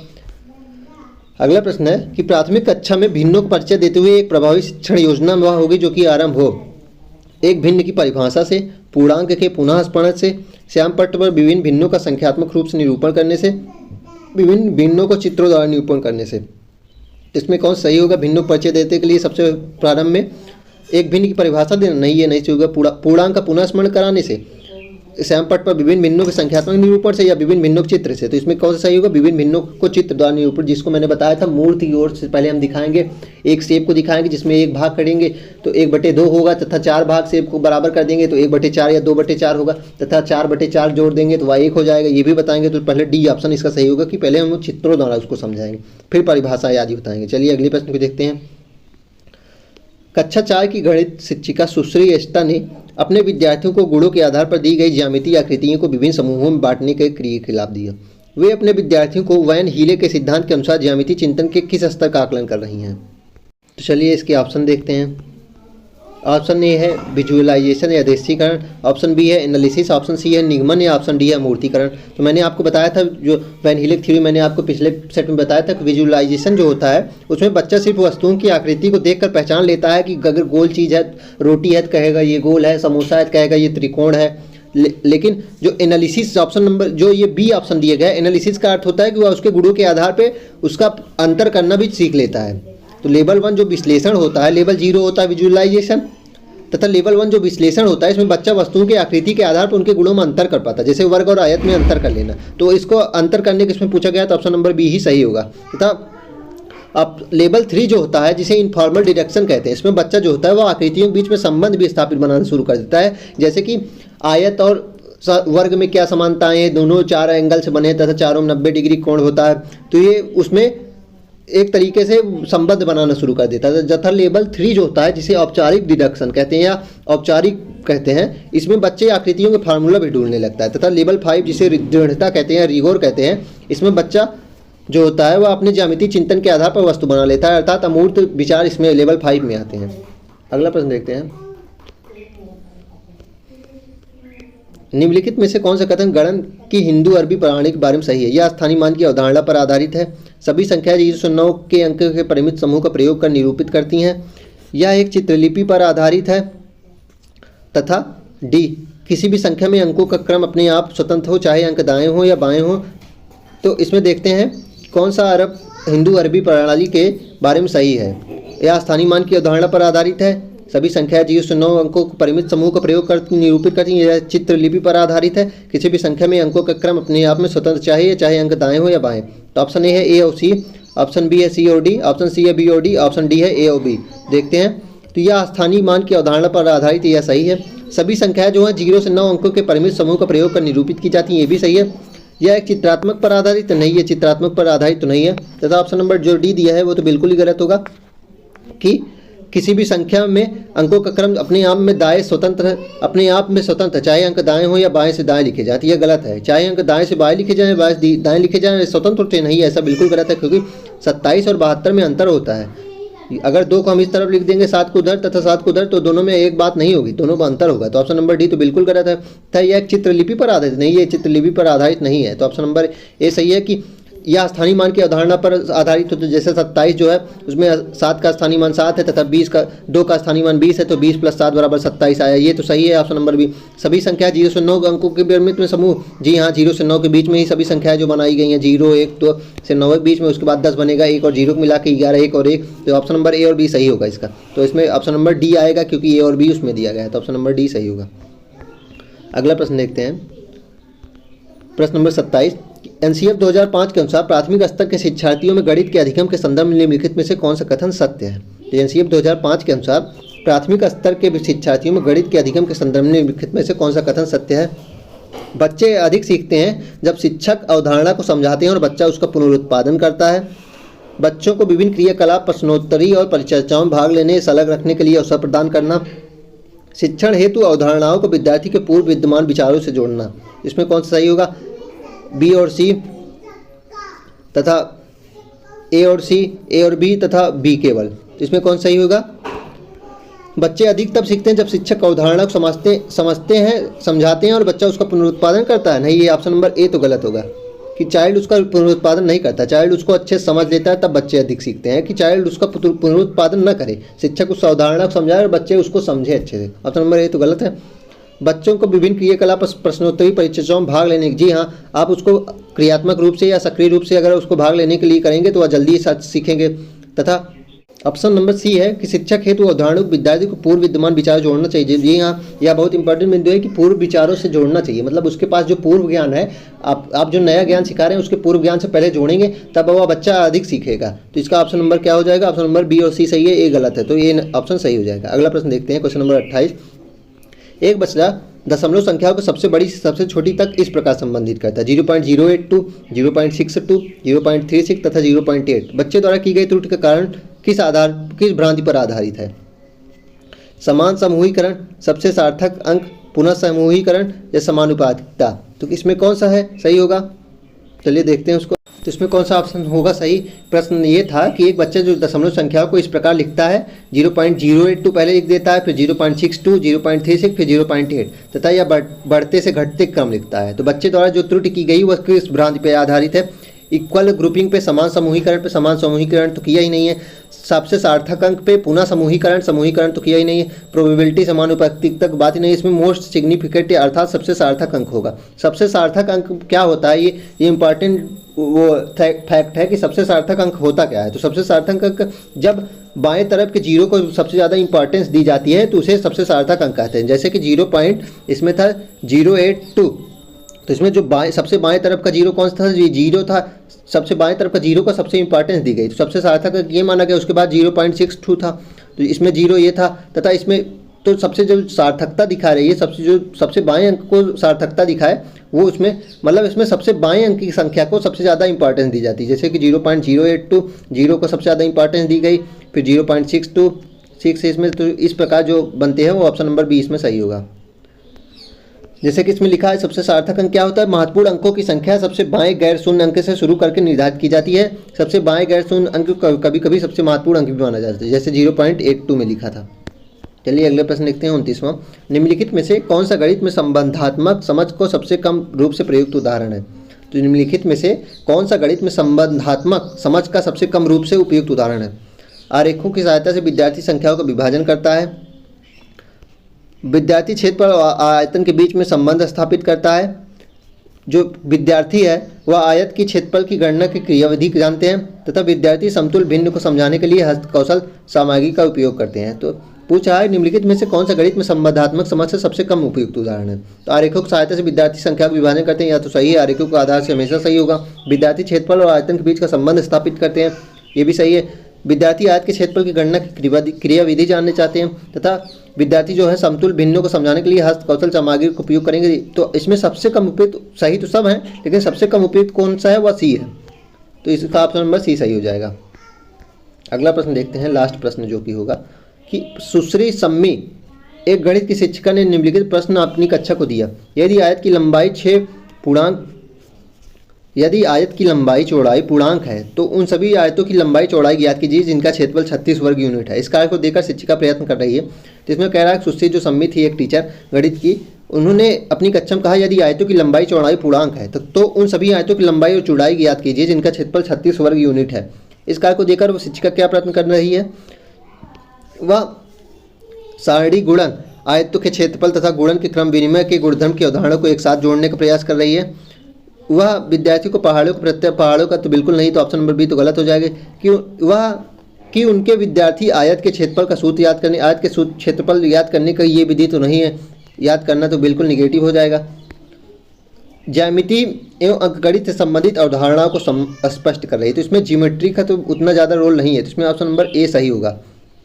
अगला प्रश्न है कि प्राथमिक कक्षा में भिन्नों को परिचय देते हुए एक प्रभावी शिक्षण योजना वह होगी जो कि आरंभ हो एक भिन्न की परिभाषा से, पूर्णांक के पुनः स्मरण से, श्याम पट्ट पर विभिन्न भिन्नों का संख्यात्मक रूप से निरूपण करने से, विभिन्न भिन्नों को चित्रों द्वारा निरूपण करने से। इसमें कौन सही होगा? भिन्नों परिचय देने के लिए सबसे प्रारंभ में एक भिन्न की परिभाषा देना, नहीं ये नहीं सही होगा। पूर्णांक का पुनः स्मरण कराने से, श्याम पट पर विभिन्न भिन्नों के संख्यात्मक निरूपण से या विभिन्न भिन्नों के चित्र से। तो इसमें कौन सा सही होगा? विभिन्न भिन्नों को चित्र द्वारा निरूपण, जिसको मैंने बताया था मूर्त की ओर से पहले हम दिखाएंगे, एक सेब को दिखाएंगे जिसमें एक भाग करेंगे तो 1/2 होगा, तथा 4 भाग सेब को बराबर कर देंगे तो 1/4 या 2/4 होगा, तथा 4/4 जोड़ देंगे तो वह 1 हो जाएगा, ये भी बताएंगे। तो पहले डी ऑप्शन इसका सही होगा कि पहले हम चित्रों द्वारा उसको समझाएंगे, फिर परिभाषा आदि बताएंगे। चलिए अगले प्रश्न को देखते हैं। कक्षा 4 की गणित शिक्षिका सुश्री एस्टा ने अपने विद्यार्थियों को गुणों के आधार पर दी गई ज्यामितीय आकृतियों को विभिन्न समूहों में बांटने के क्रिया के लाभ दिया। वे अपने विद्यार्थियों को वैन हीले के सिद्धांत के अनुसार ज्यामितीय चिंतन के किस स्तर का आकलन कर रही हैं? तो चलिए इसके ऑप्शन देखते हैं। ऑप्शन ए है विजुअलाइजेशन या दृश्यीकरण, ऑप्शन बी है एनालिसिस, ऑप्शन सी है निगमन या ऑप्शन डी है मूर्तिकरण। तो मैंने आपको बताया था, जो वैन हीले थ्योरी मैंने आपको पिछले सेट में बताया था कि विजुअलाइजेशन जो होता है उसमें बच्चा सिर्फ वस्तुओं की आकृति को देखकर पहचान लेता है कि अगर गोल चीज़ है, रोटी है तो कहेगा ये गोल है, समोसा है तो कहेगा ये त्रिकोण है। लेकिन जो एनालिसिस ऑप्शन नंबर जो ये बी ऑप्शन दिया गया है, एनालिसिस का अर्थ होता है कि वह उसके गुणों के आधार पर उसका अंतर करना भी सीख लेता है। तो लेवल 1 जो विश्लेषण होता है, लेवल 0 होता है विजुअलाइजेशन, तथा लेवल 1 जो विश्लेषण होता है इसमें बच्चा वस्तुओं की आकृति के आधार पर उनके गुणों में अंतर कर पाता है, जैसे वर्ग और आयत में अंतर कर लेना। तो इसको अंतर करने के इसमें पूछा गया तो ऑप्शन नंबर बी ही सही होगा। तथा अब लेवल 3 जो होता है जिसे इनफॉर्मल डिडक्शन कहते हैं, इसमें बच्चा जो होता है वो आकृतियों के बीच में संबंध भी स्थापित बनाना शुरू कर देता है, जैसे कि आयत और वर्ग में क्या समानताएं हैं, दोनों 4 एंगल से बने तथा चारों में 90 डिग्री कोण होता है। तो ये उसमें एक तरीके से संबंध बनाना शुरू कर देता है। तथा लेवल 3 जो होता है जिसे औपचारिक डिडक्शन कहते हैं या औपचारिक कहते हैं, इसमें बच्चे आकृतियों के फार्मूला भी ढूंढने लगता है। तथा लेवल 5 जिसे दृढ़ता कहते हैं, रिगोर कहते हैं, इसमें बच्चा जो होता है वह अपने ज्यामितीय चिंतन के आधार पर वस्तु बना लेता है, अर्थात अमूर्त विचार इसमें लेवल 5 में आते हैं। अगला प्रश्न देखते हैं। निम्नलिखित में से कौन सा कथन गणन की हिंदू अरबी प्रणाली के बारे में सही है? यह स्थानीय मान की अवधारणा पर आधारित है, सभी संख्याएं 0 से 9 के अंक के परिमित समूह का प्रयोग कर निरूपित करती हैं, यह एक चित्रलिपि पर आधारित है, तथा डी किसी भी संख्या में अंकों का क्रम अपने आप स्वतंत्र हो, चाहे अंक दाएं हो या बाएं हो। तो इसमें देखते हैं कौन सा हिंदू अरबी प्रणाली के बारे में सही है। यह स्थानीय मान की अवधारणा पर आधारित है, सभी संख्याएं 0 से 9 अंकों के परिमित समूह का प्रयोग कर निरूपित करती हैं, यह चित्रलिपि पर आधारित है, किसी भी संख्या में अंकों का क्रम अपने आप में स्वतंत्र चाहे अंक दाएं हो या बाएं। तो ऑप्शन ए है ए और सी, ऑप्शन बी है सी और डी, ऑप्शन सी है बी और डी, ऑप्शन डी है ए और बी। देखते हैं। तो यह स्थानीय मान की अवधारणा पर आधारित, यह सही है। सभी संख्याएं जो है 0 से 9 अंकों के परिमित समूह का प्रयोग कर निरूपित की जाती हैं, ये भी सही है। यह एक चित्रात्मक पर आधारित नहीं है, चित्रात्मक पर आधारित तो नहीं है। तथा ऑप्शन नंबर जो डी दिया है वो तो बिल्कुल ही गलत होगा कि किसी भी संख्या में अंकों का क्रम अपने आप में दाएं स्वतंत्र, अपने आप में स्वतंत्र, चाहे अंक दाएं हो या बाएं से दाएं लिखे जाते, यह गलत है। चाहे अंक दाएं से बाएं लिखे जाएं, बाएं से दाएं लिखे जाएं, स्वतंत्र होते नहीं है, ऐसा बिल्कुल गलत है, क्योंकि 27 और 72 में अंतर होता है। अगर 2 को हम इस तरफ लिख देंगे, 7 को उधर तथा 7 को उधर, तो दोनों में एक बात नहीं होगी, दोनों में अंतर होगा। तो ऑप्शन नंबर डी तो बिल्कुल गलत है। था यह एक चित्रलिपि पर आधारित नहीं, ये चित्रलिपि पर आधारित नहीं है। तो ऑप्शन नंबर ए सही है कि यह स्थानीय मान की अवधारणा पर आधारित होता है। जैसे 27 जो है उसमें 7 का स्थानीय मान 7 है तथा 2 का स्थानीय मान 20 है, तो 20 + 7 = 27 आया, ये तो सही है। Option number B. सभी संख्या 0 से 9 अंकों के परिमित में समूह, जी हाँ, 0 से 9 के बीच में ही सभी संख्याएं जो बनाई गई हैं, 0, 1, 2 से 9 के बीच में, उसके बाद 10 बनेगा, 1 और 0 को मिला के 11, 1 और 1। तो ऑप्शन नंबर ए और बी सही होगा इसका। तो इसमें ऑप्शन नंबर डी आएगा क्योंकि ए और बी उसमें दिया गया है, तो ऑप्शन नंबर डी सही होगा। अगला प्रश्न देखते हैं। प्रश्न नंबर 27। एनसीएफ 2005 के अनुसार प्राथमिक स्तर के शिक्षार्थियों में गणित के अधिगम के संदर्भ में निम्नलिखित में से कौन सा कथन सत्य है? तो एनसीएफ 2005 के अनुसार प्राथमिक स्तर के शिक्षार्थियों में गणित के अधिगम के संदर्भ में निम्नलिखित में से कौन सा कथन सत्य है? बच्चे अधिक सीखते हैं जब शिक्षक अवधारणा को समझाते हैं और बच्चा उसका पुनरुत्पादन करता है। बच्चों को विभिन्न क्रियाकलाप, प्रश्नोत्तरी और परिचर्चाओं में भाग लेने, संलग्न रखने के लिए अवसर प्रदान करना। शिक्षण हेतु अवधारणाओं को विद्यार्थी के पूर्व विद्यमान विचारों से जोड़ना। इसमें कौन सा सही होगा? बी और सी तथा ए और सी, ए और बी तथा बी केवल। इसमें कौन सही होगा? बच्चे अधिक तब सीखते हैं जब शिक्षक अवधारणा को समझते हैं, समझाते हैं और बच्चा उसका पुनरुत्पादन करता है। नहीं, ये ऑप्शन नंबर ए तो गलत होगा कि चाइल्ड उसका पुनरुत्पादन नहीं करता। चाइल्ड उसको अच्छे से समझ लेता है तब बच्चे अधिक सीखते हैं, कि चाइल्ड उसका पुनरुत्पादन न करे, शिक्षक उस अवधारणा को समझाए और बच्चे उसको समझे अच्छे से। ऑप्शन नंबर ए तो गलत है। बच्चों को विभिन्न क्रियाकलाप, प्रश्नोत्तरी, परिचर्चाओं में भाग लेने, जी हाँ, आप उसको क्रियात्मक रूप से या सक्रिय रूप से अगर उसको भाग लेने के लिए करेंगे तो वह जल्दी सीखेंगे। तथा ऑप्शन नंबर सी है कि शिक्षक हेतु अवधारणा को विद्यार्थी को पूर्व विद्यमान विचार जोड़ना चाहिए। जी हाँ, यह बहुत इंपॉर्टेंट बिंदु है कि पूर्व विचारों से जोड़ना चाहिए, मतलब उसके पास जो पूर्व ज्ञान है, आप जो नया ज्ञान सिखा रहे हैं उसके पूर्व ज्ञान से पहले जोड़ेंगे, तब वह बच्चा अधिक सीखेगा। तो इसका ऑप्शन नंबर क्या हो जाएगा? ऑप्शन नंबर बी और सी सही है, ए गलत है, तो ये ऑप्शन सही हो जाएगा। अगला प्रश्न देखते हैं, क्वेश्चन नंबर 28। एक बच्चा दशमलव संख्याओं को सबसे बड़ी से सबसे छोटी तक इस प्रकार संबंधित करता है: 0.082, 0.62, 0.36 तथा 0.8। बच्चे द्वारा की गई त्रुटि का कारण किस भ्रांति पर आधारित है? समान समूहीकरण, सबसे सार्थक अंक, पुनः समूहीकरण या समानुपातिकता। तो इसमें कौन सा है सही होगा? चलिए देखते हैं उसको। तो इसमें कौन सा ऑप्शन होगा सही? प्रश्न ये था कि एक बच्चा जो दशमलव संख्याओं को इस प्रकार लिखता है, 0.082 पहले लिख देता है, फिर 0.62, 0.36, फिर 0.8 तथा यह बढ़ते से घटते क्रम लिखता है। तो बच्चे द्वारा जो त्रुटि की गई वह किस भ्रांति पर आधारित है? इक्वल ग्रुपिंग पे, समान समूहीकरण पे, समान समूहीकरण तो किया ही नहीं है, सबसे सार्थक अंक पे, पुनः समूहीकरण तो किया ही नहीं है, प्रोबेबिलिटी समानुपातिकता की बात ही नहीं। इसमें मोस्ट सिग्निफिकेंट अर्थात सबसे सार्थक अंक होगा। सबसे सार्थक अंक क्या होता है? ये इंपॉर्टेंट वो फैक्ट है कि सबसे सार्थक अंक होता क्या है। तो सबसे सार्थक अंक जब बाएं तरफ के जीरो को सबसे ज़्यादा इंपॉर्टेंस दी जाती है तो उसे सबसे सार्थक अंक कहते हैं। जैसे कि 0. था 082, तो इसमें जो सबसे बाएं तरफ का जीरो कौन सा था? जीरो था। सबसे बाएं तरफ का जीरो को सबसे इंपॉर्टेंस दी गई, तो सबसे सार्थक ये माना गया। उसके बाद 0.62 था, तो इसमें जीरो ये था, तथा इसमें तो सबसे जो सार्थकता दिखा रही है, सबसे बाएं अंक को सार्थकता दिखाए वो उसमें, मतलब इसमें सबसे बाएं अंक की संख्या को सबसे ज़्यादा इंपॉर्टेंस दी जाती है। जैसे कि 0.082, जीरो को सबसे ज़्यादा इंपॉर्टेंस दी गई, फिर 0.62, 6 इसमें। तो इस प्रकार जो बनते हैं वो ऑप्शन नंबर बी इसमें सही होगा। जैसे कि इसमें लिखा है, सबसे सार्थक अंक क्या होता है? महत्वपूर्ण अंकों की संख्या सबसे बाएं गैर शून्य अंक से शुरू करके निर्धारित की जाती है। सबसे बाएं गैर शून्य अंक कभी कभी सबसे महत्वपूर्ण अंक भी माना जाता है, जैसे 0.82 में लिखा था। चलिए अगले प्रश्न देखते हैं, 29वां। निम्नलिखित में से कौन सा गणित में संबंधात्मक समझ को सबसे कम रूप से प्रयुक्त उदाहरण है? तो निम्नलिखित में से कौन सा गणित में संबंधात्मक समझ का सबसे कम रूप से उपयुक्त उदाहरण है? आरेखों की सहायता से विद्यार्थी संख्याओं का विभाजन करता है, विद्यार्थी क्षेत्रफल और आयतन के बीच में संबंध स्थापित करता है, जो विद्यार्थी है वह आयत की क्षेत्रफल की गणना की क्रियाविधि जानते हैं, तथा विद्यार्थी समतुल भिन्न को समझाने के लिए हस्तकौशल सामग्री का उपयोग करते हैं। तो पूछा है निम्नलिखित में से कौन सा गणित में संबंधात्मक समझ से सबसे कम उपयुक्त उदाहरण है? तो आरेखों की सहायता से विद्यार्थी संख्या का विभाजन करते हैं, या तो सही है, आरेखों के आधार से हमेशा सही होगा। विद्यार्थी क्षेत्रफल और आयतन के बीच का संबंध स्थापित करते हैं, ये भी सही है। विद्यार्थी आयत के क्षेत्रफल की गणना की क्रियाविधि जानने चाहते हैं, तथा विद्यार्थी जो है समतुल भिन्नों को समझाने के लिए हस्तकौशल सामग्री का उपयोग करेंगे। तो इसमें सबसे कम उपयुक्त, सही तो सब है लेकिन सबसे कम उपयुक्त कौन सा है? वह सी है, तो इसका ऑप्शन नंबर सी सही हो जाएगा। अगला प्रश्न देखते हैं, लास्ट प्रश्न जो कि होगा कि सुश्री सम्मी एक गणित की शिक्षिका ने निम्नलिखित प्रश्न अपनी कक्षा को दिया: यदि आयत की लंबाई 6 पूर्णांक यदि आयत की लंबाई चौड़ाई पूर्णांक है तो उन सभी आयतों की लंबाई चौड़ाई ज्ञात कीजिए जिनका क्षेत्रफल 36 वर्ग यूनिट है। इस कार्य को देकर शिक्षिका प्रयत्न कर रही है। तो इसमें कह रहा है सुश्री जो सम्मी थी, एक टीचर गणित की, उन्होंने अपनी कक्षा में कहा यदि आयतों की लंबाई चौड़ाई पूर्णांक है तो उन सभी आयतों की लंबाई और चौड़ाई ज्ञात कीजिए जिनका क्षेत्रफल 36 वर्ग यूनिट है। इस कार्य को देकर वो शिक्षिका क्या प्रयत्न कर रही है? वह सारणी गुणन, आयतों के क्षेत्रफल तथा गुणन के क्रम विनिमय के गुणधर्म की अवधारणा को एक साथ जोड़ने का प्रयास कर रही है। वह विद्यार्थी को पहाड़ों का तो बिल्कुल नहीं, तो ऑप्शन नंबर बी तो गलत हो जाएगा। कि उनके विद्यार्थी आयत के क्षेत्रफल का सूत्र याद करने, आयत के क्षेत्रफल याद करने का ये विधि तो नहीं है, याद करना तो बिल्कुल निगेटिव हो जाएगा। ज्यामिति एवं अंकगणित से संबंधित अवधारणाओं को स्पष्ट कर रही है, तो इसमें ज्योमेट्री का तो उतना ज़्यादा रोल नहीं है, तो इसमें ऑप्शन नंबर ए सही होगा।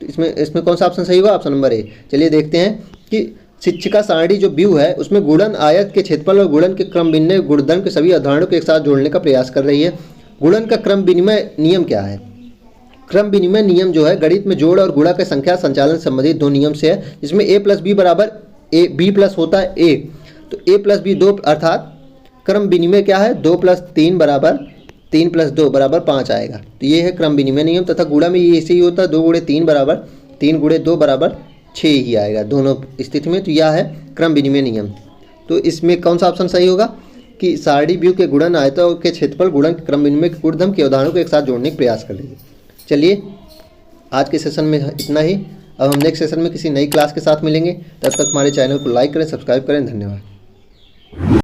तो इसमें कौन सा ऑप्शन सही होगा? ऑप्शन नंबर ए। चलिए देखते हैं कि शिक्षिका सारणी जो व्यू है उसमें गुणन, आयत के क्षेत्रफल और गुणन के क्रम विनिमय गुणधर्म के सभी अवधारणाओं को एक साथ जोड़ने का प्रयास कर रही है। गुणन का क्रम विनिमय नियम क्या है? क्रम विनिमय नियम जो है गणित में जोड़ और गुणा के संख्या संचालन संबंधित दो नियम से है, जिसमें a प्लस बी बराबर ए, बी प्लस होता है a, तो a प्लस बी 2, अर्थात क्रम विनिमय क्या है? 2 प्लस 3 बराबर 3 प्लस 2 बराबर 5 आएगा। तो ये है क्रम विनिमय नियम। तथा गुणा में ये ऐसे ही होता है, 2 गुणे 3 बराबर 3 गुणे 2 बराबर 6 ही आएगा दोनों स्थिति में। तो यह है क्रम विनिमय नियम। तो इसमें कौन सा ऑप्शन सही होगा कि सारणी व्यू के गुणन, आयतों के क्षेत्रफल, गुणन के क्रम विनिमय के गुणधर्म के उदाहरणों को एक साथ जोड़ने का प्रयास कर लीजिए। चलिए आज के सेशन में इतना ही। अब हम नेक्स्ट सेशन में किसी नई क्लास के साथ मिलेंगे। तब तक हमारे चैनल को लाइक करें, सब्सक्राइब करें। धन्यवाद।